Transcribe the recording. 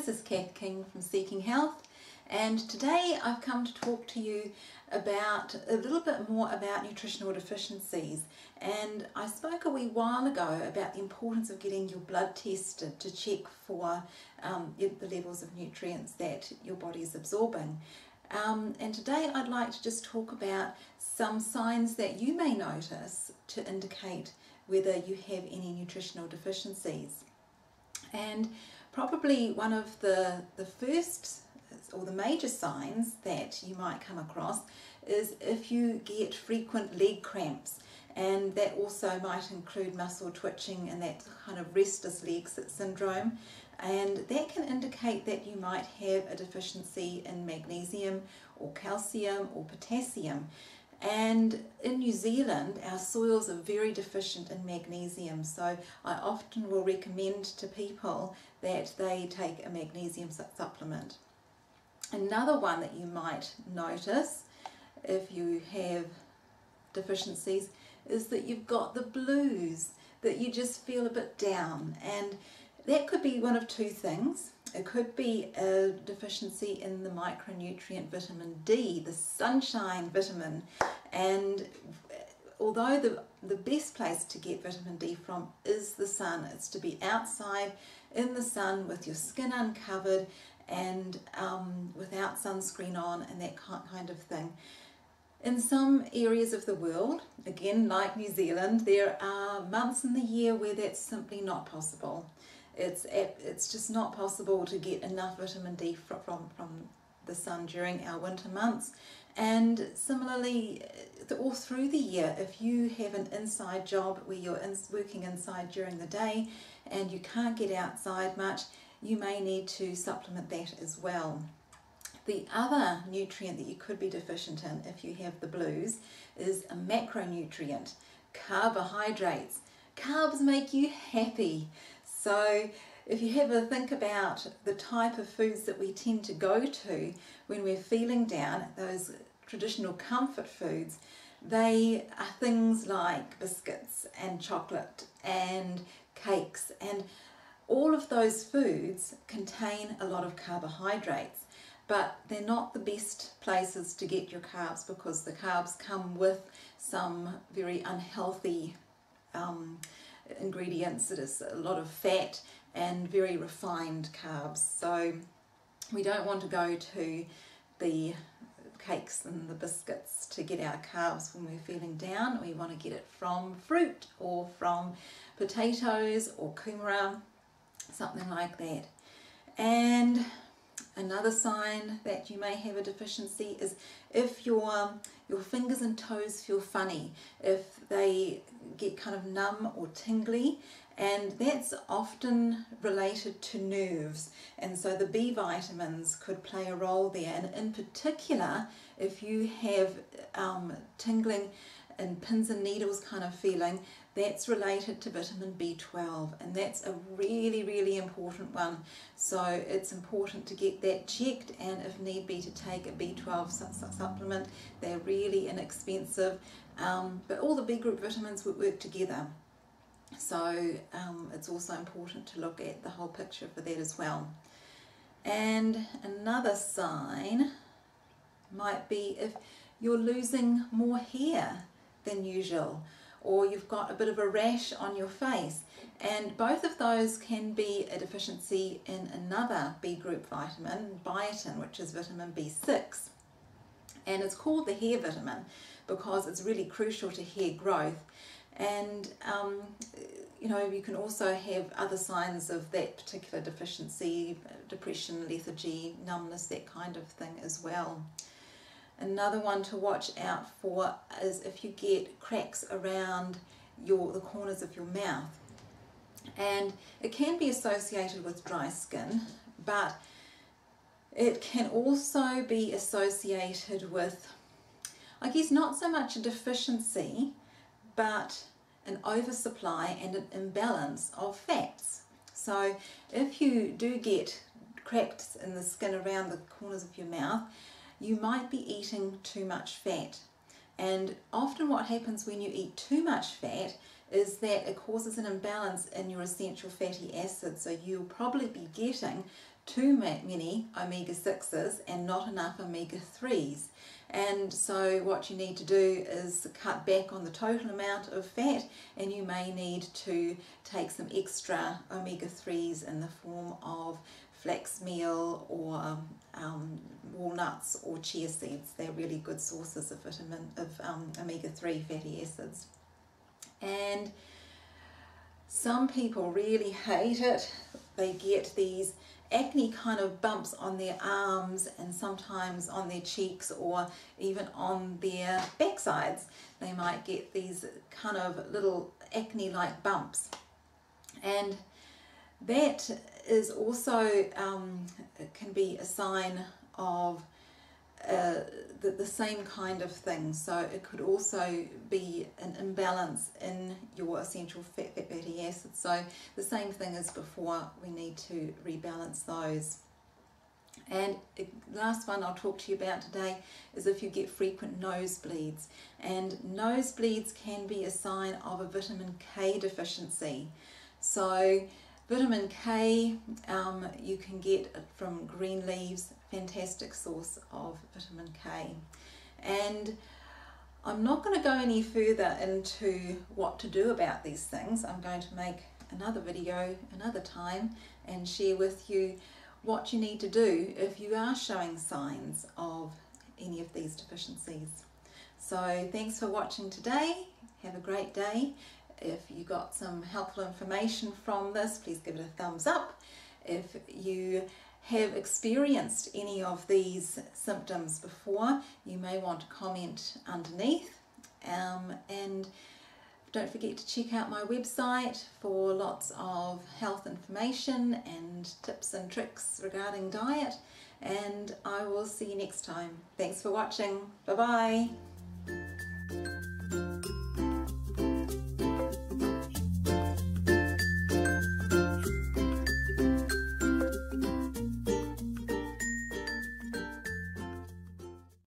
this is Cath from Seeking Health, and today I've come to talk to you about a little bit more about nutritional deficiencies. And I spoke a wee while ago about the importance of getting your blood tested to check for the levels of nutrients that your body is absorbing. And today I'd like to just talk about some signs that you may notice to indicate whether you have any nutritional deficiencies. And probably one of the first or the major signs that you might come across is if you get frequent leg cramps, and that also might include muscle twitching and that kind of restless leg syndrome, and that can indicate that you might have a deficiency in magnesium or calcium or potassium. And in New Zealand, our soils are very deficient in magnesium, so I often will recommend to people that they take a magnesium supplement. Another one that you might notice if you have deficiencies is that you've got the blues, that you just feel a bit down, and that could be one of two things. It could be a deficiency in the micronutrient vitamin D, the sunshine vitamin, and although the best place to get vitamin D from is the sun, it's to be outside in the sun with your skin uncovered and without sunscreen on and that kind of thing. In some areas of the world, again like New Zealand, there are months in the year where that's simply not possible. It's just not possible to get enough vitamin D from the sun during our winter months. And similarly, all through the year, if you have an inside job where you're working inside during the day and you can't get outside much, you may need to supplement that as well. The other nutrient that you could be deficient in if you have the blues is a macronutrient, carbohydrates. Carbs make you happy. So if you have a think about the type of foods that we tend to go to when we're feeling down, those traditional comfort foods, they are things like biscuits and chocolate and cakes, and all of those foods contain a lot of carbohydrates, but they're not the best places to get your carbs because the carbs come with some very unhealthy ingredients. That is a lot of fat and very refined carbs. So we don't want to go to the cakes and the biscuits to get our carbs when we're feeling down. We want to get it from fruit or from potatoes or kumara, something like that. And another sign that you may have a deficiency is if your fingers and toes feel funny, if they get kind of numb or tingly, and that's often related to nerves, and so the B vitamins could play a role there. And in particular, if you have tingling and pins and needles kind of feeling, that's related to vitamin B12, and that's a really, really important one. So it's important to get that checked, and if need be to take a B12 supplement. They're really inexpensive, but all the B group vitamins work together. So it's also important to look at the whole picture for that as well. And another sign might be if you're losing more hair than usual, or you've got a bit of a rash on your face, and both of those can be a deficiency in another B group vitamin, biotin, which is vitamin B6, and it's called the hair vitamin because it's really crucial to hair growth. And you know, you can also have other signs of that particular deficiency, depression, lethargy, numbness, that kind of thing as well. Another one to watch out for is if you get cracks around the corners of your mouth, and it can be associated with dry skin, but it can also be associated with, I guess, not so much a deficiency, but an oversupply and an imbalance of fats. So if you do get cracks in the skin around the corners of your mouth, you might be eating too much fat. And often what happens when you eat too much fat is that it causes an imbalance in your essential fatty acids. So you'll probably be getting too many omega-6s and not enough omega-3s. And so what you need to do is cut back on the total amount of fat, and you may need to take some extra omega-3s in the form of flax meal or walnuts or chia seeds. They're really good sources of omega-3 fatty acids. And some people really hate it. They get these acne kind of bumps on their arms and sometimes on their cheeks or even on their backsides. They might get these kind of little acne like bumps, and that is also can be a sign of the same kind of thing. So it could also be an imbalance in your essential fatty acids. So the same thing as before, we need to rebalance those. And the last one I'll talk to you about today is if you get frequent nosebleeds. And nosebleeds can be a sign of a vitamin K deficiency. So vitamin K you can get from green leaves, fantastic source of vitamin K. And I'm not going to go any further into what to do about these things. I'm going to make another video another time and share with you what you need to do if you are showing signs of any of these deficiencies. So thanks for watching today. Have a great day. If you got some helpful information from this, please give it a thumbs up. If you have experienced any of these symptoms before, you may want to comment underneath. And don't forget to check out my website for lots of health information and tips and tricks regarding diet. And I will see you next time. Thanks for watching. Bye bye.